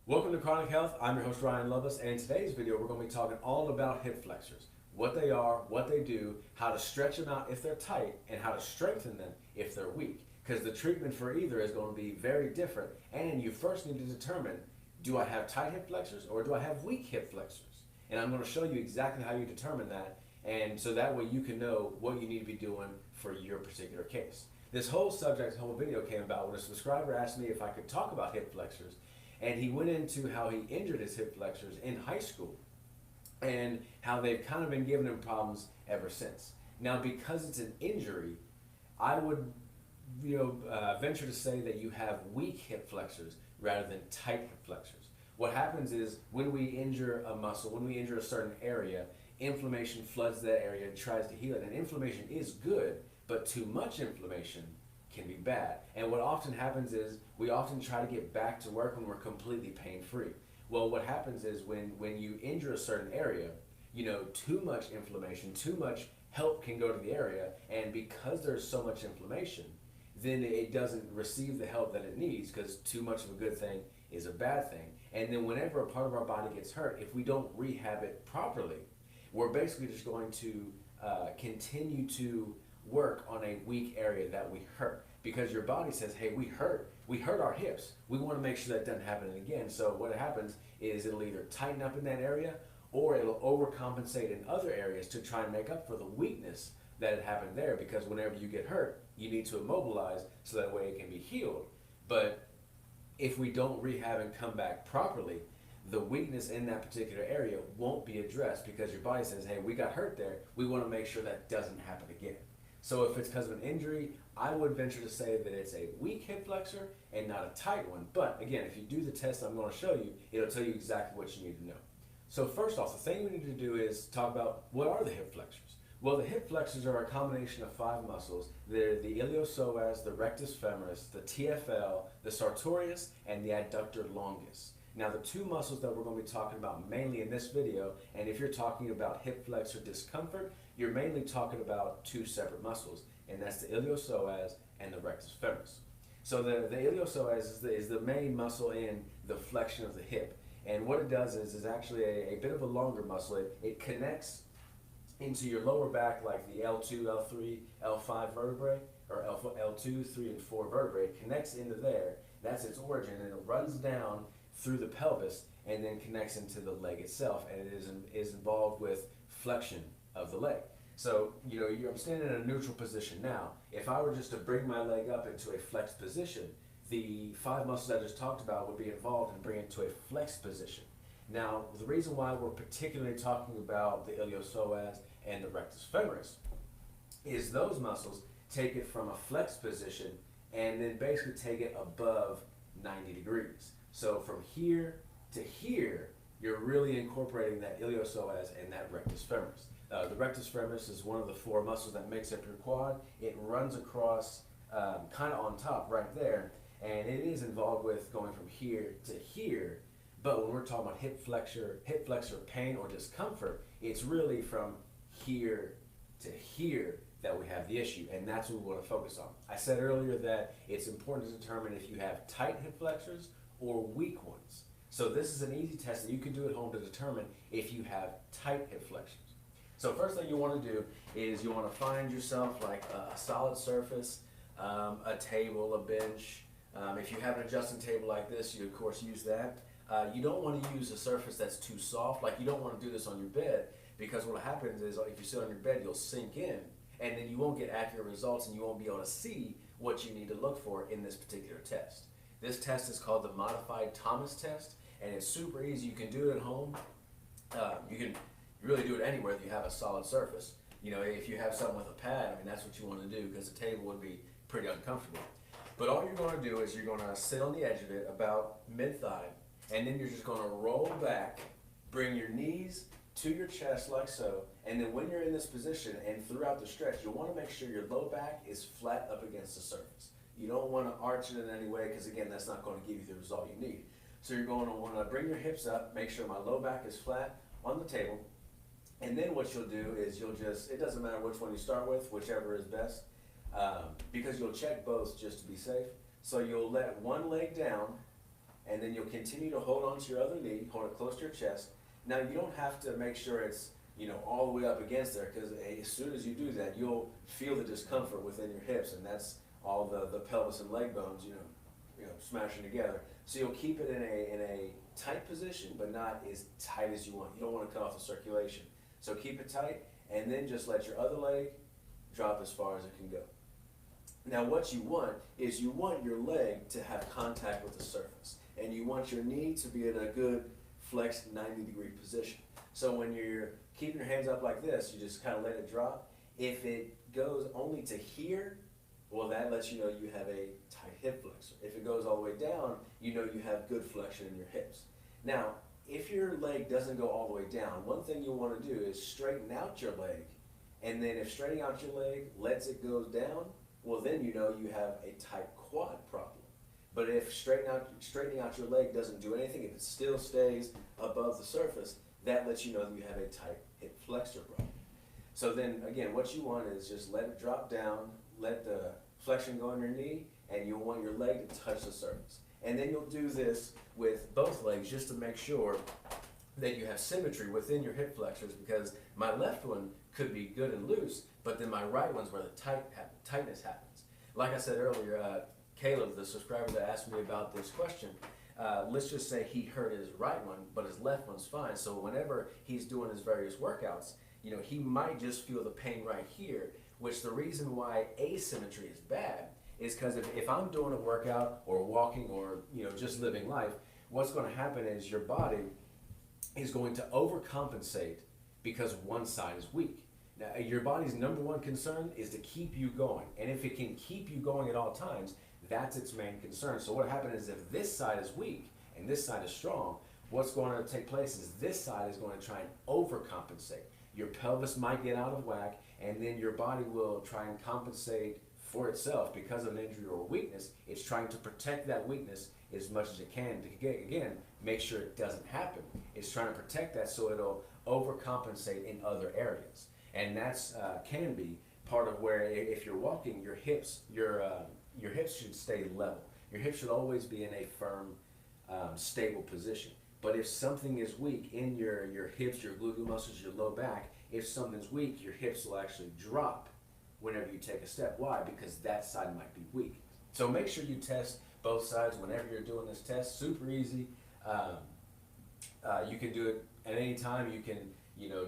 Welcome to Chronic Health. I'm your host Ryan Lovelace, and in today's video we're going to be talking all about hip flexors. What they are, what they do, how to stretch them out if they're tight, and how to strengthen them if they're weak. Because the treatment for either is going to be very different, and you first need to determine, do I have tight hip flexors or do I have weak hip flexors? And I'm going to show you exactly how you determine that, and so that way you can know what you need to be doing for your particular case. This whole subject, this whole video came about when a subscriber asked me if I could talk about hip flexors, and he went into how he injured his hip flexors in high school and how they've kind of been giving him problems ever since. Now, because it's an injury, I would venture to say that you have weak hip flexors rather than tight hip flexors. What happens is when we injure a muscle, when we injure a certain area, inflammation floods that area and tries to heal it. And inflammation is good, but too much inflammation can be bad. And what often happens is we often try to get back to work when we're completely pain-free. Well, what happens is when you injure a certain area, too much inflammation, too much help can go to the area, and because there's so much inflammation, then it doesn't receive the help that it needs, because too much of a good thing is a bad thing. And then whenever a part of our body gets hurt, if we don't rehab it properly, we're basically just going to continue to work on a weak area that we hurt, because your body says, hey, we hurt our hips, we want to make sure that doesn't happen again. So what happens is it'll either tighten up in that area or it'll overcompensate in other areas to try and make up for the weakness that had happened there, because whenever you get hurt you need to immobilize so that way it can be healed. But if we don't rehab and come back properly, the weakness in that particular area won't be addressed, because your body says, hey, we got hurt there, we want to make sure that doesn't happen again. So if it's because of an injury, I would venture to say that it's a weak hip flexor and not a tight one. But again, if you do the test I'm going to show you, it'll tell you exactly what you need to know. So first off, the thing we need to do is talk about, what are the hip flexors? Well, the hip flexors are a combination of 5 muscles. They're the iliopsoas, the rectus femoris, the TFL, the sartorius, and the adductor longus. Now, the 2 muscles that we're going to be talking about mainly in this video, and if you're talking about hip flexor discomfort, you're mainly talking about 2 separate muscles, and that's the iliopsoas and the rectus femoris. So the iliopsoas is the main muscle in the flexion of the hip, and what it does is actually a bit of a longer muscle. It connects into your lower back like the L2, L3, L5 vertebrae, or L2, 3, and 4 vertebrae. It connects into there. That's its origin, and it runs down through the pelvis and then connects into the leg itself, and it is involved with flexion of the leg. So, I'm standing in a neutral position now. If I were just to bring my leg up into a flexed position, the 5 muscles I just talked about would be involved in bringing it to a flexed position. Now, the reason why we're particularly talking about the iliopsoas and the rectus femoris is those muscles take it from a flexed position and then basically take it above 90 degrees. So from here to here, you're really incorporating that iliopsoas and that rectus femoris. The rectus femoris is one of the 4 muscles that makes up your quad. It runs across kind of on top right there, and it is involved with going from here to here. But when we're talking about hip flexor pain or discomfort, it's really from here to here that we have the issue, and that's what we want to focus on. I said earlier that it's important to determine if you have tight hip flexors or weak ones. So this is an easy test that you can do at home to determine if you have tight hip flexors. So first thing you want to do is you want to find yourself like a solid surface, a table, a bench. If you have an adjusting table like this, you of course use that. You don't want to use a surface that's too soft. Like, you don't want to do this on your bed, because what happens is if you sit on your bed, you'll sink in, and then you won't get accurate results, and you won't be able to see what you need to look for in this particular test. This test is called the Modified Thomas test, and it's super easy. You can do it at home. You can really do it anywhere that you have a solid surface. If you have something with a pad, that's what you want to do, because the table would be pretty uncomfortable. But all you're going to do is you're going to sit on the edge of it about mid-thigh, and then you're just going to roll back, bring your knees to your chest like so, and then when you're in this position and throughout the stretch, you'll want to make sure your low back is flat up against the surface. You don't want to arch it in any way, because again, that's not going to give you the result you need. So you're going to want to bring your hips up, make sure my low back is flat on the table, and then what you'll do is it doesn't matter which one you start with, whichever is best, because you'll check both just to be safe. So you'll let one leg down, and then you'll continue to hold on to your other knee, hold it close to your chest. Now you don't have to make sure it's all the way up against there, because as soon as you do that, you'll feel the discomfort within your hips, and that's all the pelvis and leg bones, smashing together. So you'll keep it in a tight position, but not as tight as you want. You don't want to cut off the circulation. So keep it tight, and then just let your other leg drop as far as it can go. Now what you want is you want your leg to have contact with the surface, and you want your knee to be in a good flexed 90-degree position. So when you're keeping your hands up like this, you just kind of let it drop. If it goes only to here, well, that lets you know you have a tight hip flexor. If it goes all the way down, you know you have good flexion in your hips. Now, if your leg doesn't go all the way down, one thing you want to do is straighten out your leg, and then if straightening out your leg lets it go down, well, then you know you have a tight quad problem. But if straightening out your leg doesn't do anything, if it still stays above the surface, that lets you know that you have a tight hip flexor problem. So then again, what you want is just let it drop down, let the flexion go on your knee, and you'll want your leg to touch the surface. And then you'll do this with both legs just to make sure that you have symmetry within your hip flexors, because my left one could be good and loose, but then my right one's where the tightness happens. Like I said earlier, Caleb, the subscriber that asked me about this question, let's just say he hurt his right one, but his left one's fine. So whenever he's doing his various workouts, he might just feel the pain right here, which the reason why asymmetry is bad is because if I'm doing a workout or walking or just living life, what's going to happen is your body is going to overcompensate because one side is weak. Now, your body's number one concern is to keep you going, and if it can keep you going at all times, that's its main concern. So what happens is if this side is weak and this side is strong, what's going to take place is this side is going to try and overcompensate. Your pelvis might get out of whack, and then your body will try and compensate for itself because of an injury or weakness. It's trying to protect that weakness as much as it can to, again, make sure it doesn't happen. It's trying to protect that so it'll overcompensate in other areas. And that's can be part of where if you're walking, your hips should stay level. Your hips should always be in a firm, stable position. But if something is weak in your hips, your gluteal muscles, your low back, if something's weak, your hips will actually drop whenever you take a step. Why? Because that side might be weak. So make sure you test both sides whenever you're doing this test. Super easy. You can do it at any time. You can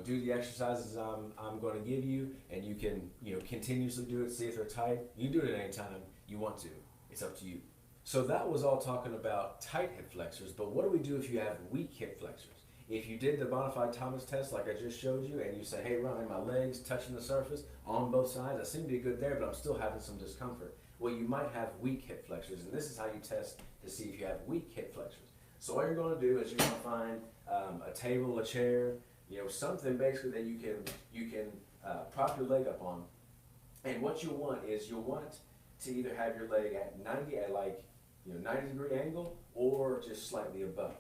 do the exercises I'm going to give you, and you can continuously do it, see if they're tight. You can do it at any time you want to. It's up to you. So that was all talking about tight hip flexors, but what do we do if you have weak hip flexors? If you did the Bonafide Thomas test like I just showed you, and you say, hey Ryan, my legs touching the surface on both sides, I seem to be good there, but I'm still having some discomfort. Well, you might have weak hip flexors, and this is how you test to see if you have weak hip flexors. So what you're going to do is you're going to find a table, a chair, something basically that you can prop your leg up on. And what you'll want is you'll want to either have your leg at 90-degree angle, or just slightly above.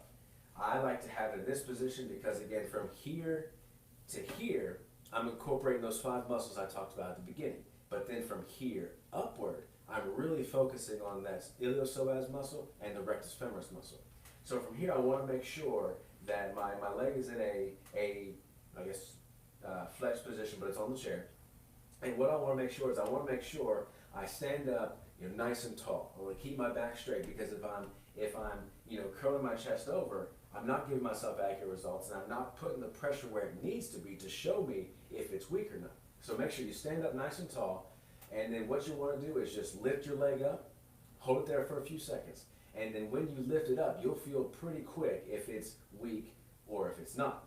I like to have it in this position because, again, from here to here, I'm incorporating those 5 muscles I talked about at the beginning. But then from here upward, I'm really focusing on that iliopsoas muscle and the rectus femoris muscle. So from here, I want to make sure that my leg is in a flex position, but it's on the chair. And what I want to make sure is I stand up nice and tall. I want to keep my back straight, because if I'm curling my chest over, I'm not giving myself accurate results, and I'm not putting the pressure where it needs to be to show me if it's weak or not. So make sure you stand up nice and tall, and then what you want to do is just lift your leg up, hold it there for a few seconds, and then when you lift it up, you'll feel pretty quick if it's weak or if it's not.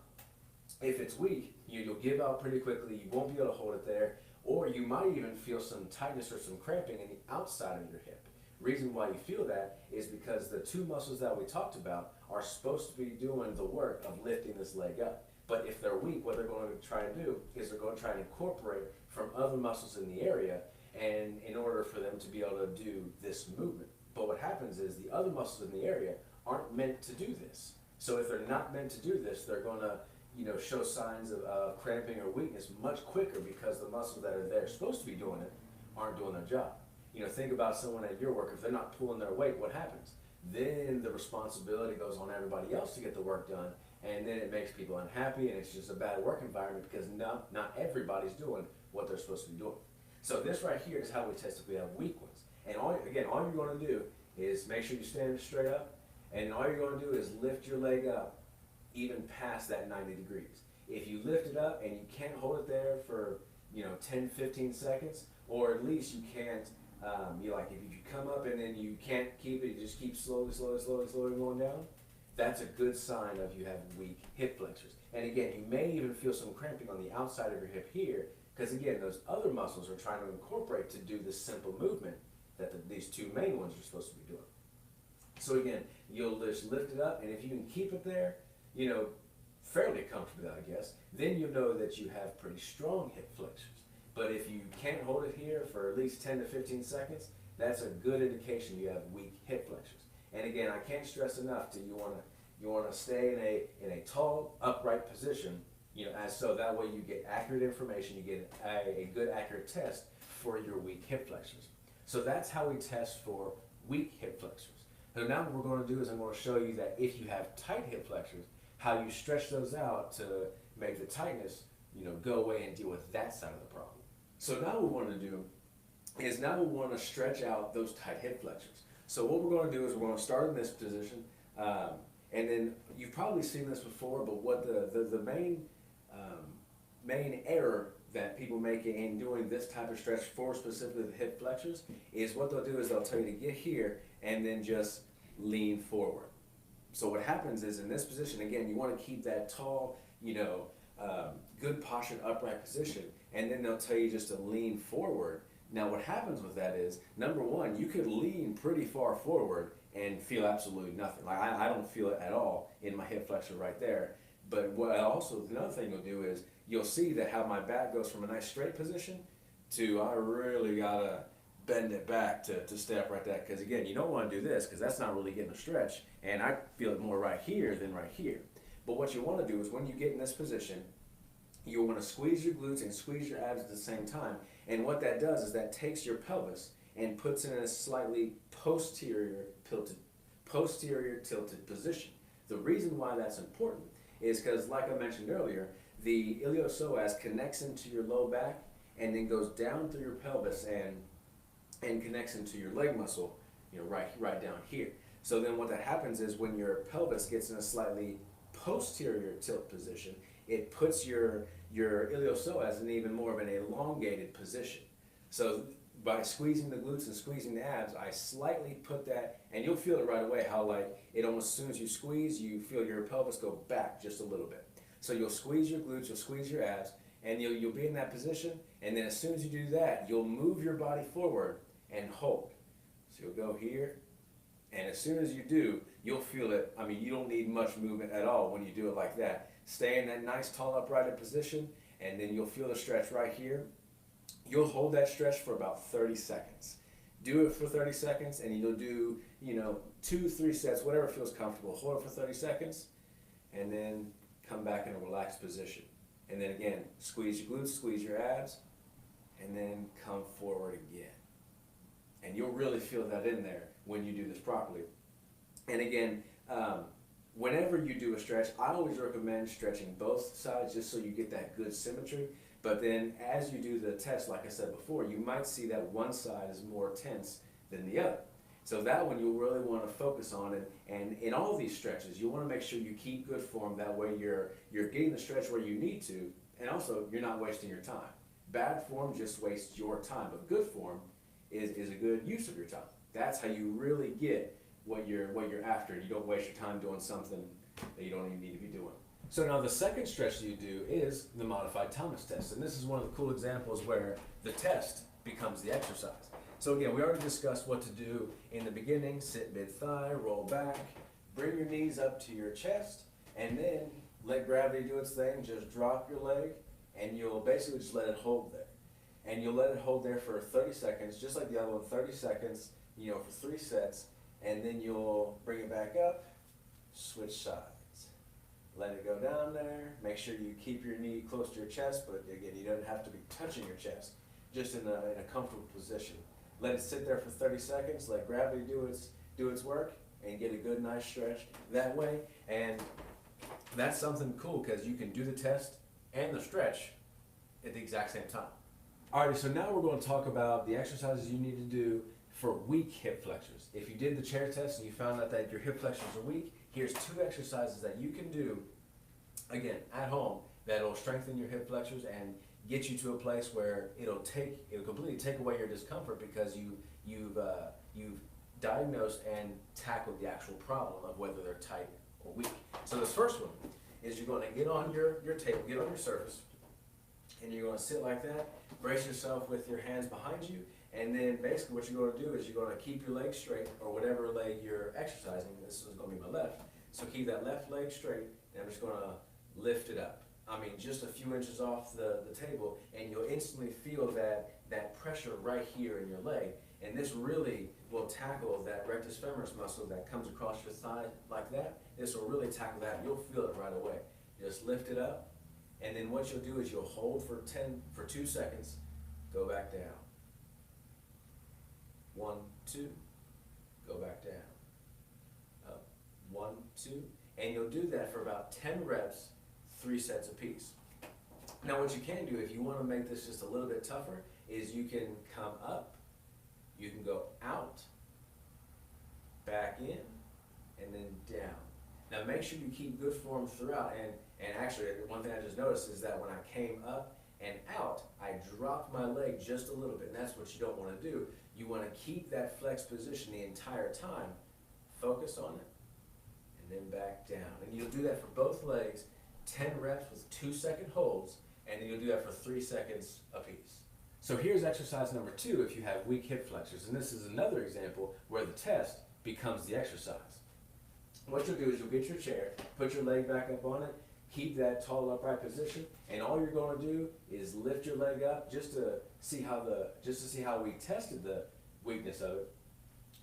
If it's weak, you'll give out pretty quickly, you won't be able to hold it there, or you might even feel some tightness or some cramping in the outside of your hip. Reason why you feel that is because the 2 muscles that we talked about are supposed to be doing the work of lifting this leg up. But if they're weak, what they're going to try and do is they're going to try and incorporate from other muscles in the area, and in order for them to be able to do this movement. But what happens is the other muscles in the area aren't meant to do this. So if they're not meant to do this, they're going to show signs of cramping or weakness much quicker, because the muscles that are there supposed to be doing it aren't doing their job. Think about someone at your work. If they're not pulling their weight, what happens? then the responsibility goes on everybody else to get the work done, and then it makes people unhappy, and it's just a bad work environment because not everybody's doing what they're supposed to be doing. So this right here is how we test if we have weak ones. And all you're going to do is make sure you stand straight up, and all you're going to do is lift your leg up even past that 90 degrees. If you lift it up and you can't hold it there for 10, 15 seconds, or at least you can't, if you come up and then you can't keep it, you just keep slowly going down, that's a good sign of you have weak hip flexors. And again, you may even feel some cramping on the outside of your hip here, because again, those other muscles are trying to incorporate to do this simple movement that these two main ones are supposed to be doing. So again, you'll just lift it up, and if you can keep it there, fairly comfortably, I guess, then you know that you have pretty strong hip flexors. But if you can't hold it here for at least 10 to 15 seconds, that's a good indication you have weak hip flexors. And again, I can't stress enough to you want to stay in a tall, upright position, as so that way you get accurate information, you get a good accurate test for your weak hip flexors. So that's how we test for weak hip flexors. So now what we're going to do is I'm going to show you that if you have tight hip flexors, how you stretch those out to make the tightness, go away and deal with that side of the problem. So now what we want to do is now we want to stretch out those tight hip flexors. So what we're going to do is we're going to start in this position, and then you've probably seen this before, but what the main error that people make in doing this type of stretch for specifically the hip flexors is what they'll do is they'll tell you to get here and then just lean forward. So what happens is in this position, again, you want to keep that tall, good postured upright position, and then they'll tell you just to lean forward. Now what happens with that is, number one, you could lean pretty far forward and feel absolutely nothing. Like I don't feel it at all in my hip flexor right there. But what also, another thing you'll do is, you'll see that how my back goes from a nice straight position to I really gotta bend it back to stay up right there. Because again, you don't want to do this because that's not really getting a stretch. And I feel it more right here than right here. But what you want to do is when you get in this position, you'll want to squeeze your glutes and squeeze your abs at the same time. And what that does is that takes your pelvis and puts it in a slightly posterior tilted position. The reason why that's important is because, like I mentioned earlier, the iliopsoas connects into your low back and then goes down through your pelvis and connects into your leg muscle, right down here. So then what that happens is when your pelvis gets in a slightly posterior tilt position, it puts your iliopsoas in even more of an elongated position. So by squeezing the glutes and squeezing the abs, I slightly put that, and you'll feel it right away how it almost, as soon as you squeeze, you feel your pelvis go back just a little bit. So you'll squeeze your glutes, you'll squeeze your abs, and you'll be in that position, and then as soon as you do that, you'll move your body forward and hold. So you'll go here, and as soon as you do, you'll feel it. I mean, you don't need much movement at all when you do it like that. Stay in that nice tall upright position, and then you'll feel the stretch right here. You'll hold that stretch for about 30 seconds. Do it for 30 seconds, and you'll do, 2-3 sets, whatever feels comfortable. Hold it for 30 seconds, and then come back in a relaxed position. And then again, squeeze your glutes, squeeze your abs, and then come forward again. And you'll really feel that in there when you do this properly. And again, whenever you do a stretch, I always recommend stretching both sides just so you get that good symmetry. But then as you do the test, like I said before, you might see that one side is more tense than the other. So that one you'll really want to focus on, and in all these stretches, you want to make sure you keep good form. That way you're getting the stretch where you need to, and also you're not wasting your time. Bad form just wastes your time, but good form is a good use of your time. That's how you really get what you're after. You don't waste your time doing something that you don't even need to be doing. So now the second stretch that you do is the modified Thomas test, and this is one of the cool examples where the test becomes the exercise. So again, we already discussed what to do in the beginning. Sit mid-thigh, roll back, bring your knees up to your chest, and then let gravity do its thing. Just drop your leg, and you'll basically just let it hold there. And you'll let it hold there for 30 seconds, just like the other one, 30 seconds, for 3 sets, and then you'll bring it back up, switch sides. Let it go down there. Make sure you keep your knee close to your chest, but again, you don't have to be touching your chest, just in a comfortable position. Let it sit there for 30 seconds, let gravity do its work, and get a good, nice stretch that way. And that's something cool because you can do the test and the stretch at the exact same time. Alrighty, so now we're going to talk about the exercises you need to do for weak hip flexors. If you did the chair test and you found out that your hip flexors are weak, here's 2 exercises that you can do, again, at home, that'll strengthen your hip flexors and get you to a place where it'll completely take away your discomfort because you've diagnosed and tackled the actual problem of whether they're tight or weak. So this first one is you're going to get on your table, get on your surface, and you're going to sit like that, brace yourself with your hands behind you, and then basically what you're going to do is you're going to keep your legs straight, or whatever leg you're exercising. This is going to be my left. So keep that left leg straight, and I'm just going to lift it up. I mean, just a few inches off the table, and you'll instantly feel that pressure right here in your leg. And this really will tackle that rectus femoris muscle that comes across your thigh like that. This will really tackle that. You'll feel it right away. Just lift it up, and then what you'll do is you'll hold for 2 seconds, go back down. 1, 2, go back down. Up, 1, 2, and you'll do that for about 10 reps, 3 sets apiece. Now what you can do if you want to make this just a little bit tougher is you can come up, you can go out, back in, and then down. Now make sure you keep good form throughout, and actually one thing I just noticed is that when I came up and out, I dropped my leg just a little bit, and that's what you don't want to do. You want to keep that flex position the entire time, focus on it, and then back down. And you'll do that for both legs, 10 reps with 2-second holds, and then you'll do that for 3 seconds apiece. So here's exercise number 2 if you have weak hip flexors, and this is another example where the test becomes the exercise. What you'll do is you'll get your chair, put your leg back up on it, keep that tall upright position, and all you're going to do is lift your leg up just to see how we tested the weakness of it.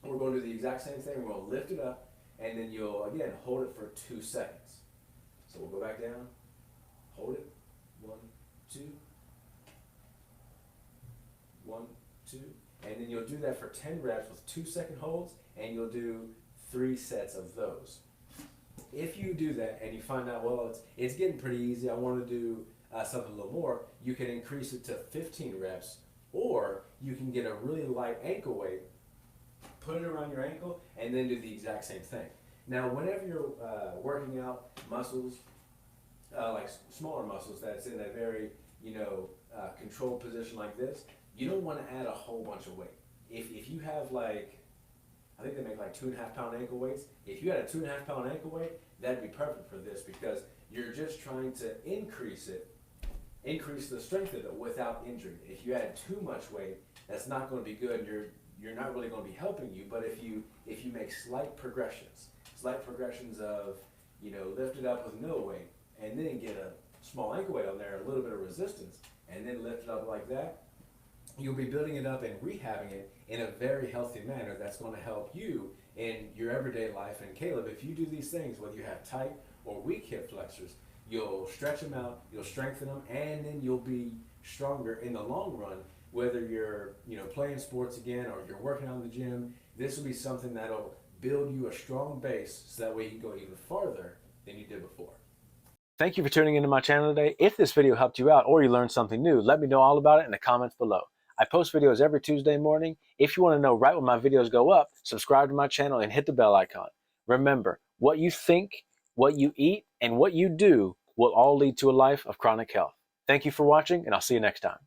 We're going to do the exact same thing. We're going to lift it up, and then you'll again hold it for 2 seconds. So we'll go back down, hold it, 1, 2, 1, 2, and then you'll do that for 10 reps with 2-second holds, and you'll do 3 sets of those. If you do that and you find out, well, it's getting pretty easy, I want to do something a little more, you can increase it to 15 reps, or you can get a really light ankle weight, put it around your ankle, and then do the exact same thing. Now, whenever you're working out muscles, like smaller muscles that's in a very, controlled position like this, you don't want to add a whole bunch of weight. If you have I think they make like 2.5-pound ankle weights. If you had a 2.5-pound ankle weight, that'd be perfect for this because you're just trying to increase the strength of it without injury. If you add too much weight, that's not going to be good. You're not really going to be helping you. But if you make slight progressions of lift it up with no weight, and then get a small ankle weight on there, a little bit of resistance, and then lift it up like that, you'll be building it up and rehabbing it in a very healthy manner that's going to help you in your everyday life. And Caleb, if you do these things, whether you have tight or weak hip flexors, you'll stretch them out, you'll strengthen them, and then you'll be stronger in the long run. Whether you're playing sports again or you're working out in the gym, this will be something that'll build you a strong base so that way you can go even farther than you did before. Thank you for tuning into my channel today. If this video helped you out or you learned something new, let me know all about it in the comments below. I post videos every Tuesday morning. If you want to know right when my videos go up, subscribe to my channel and hit the bell icon. Remember, what you think, what you eat, and what you do will all lead to a life of chronic health. Thank you for watching, and I'll see you next time.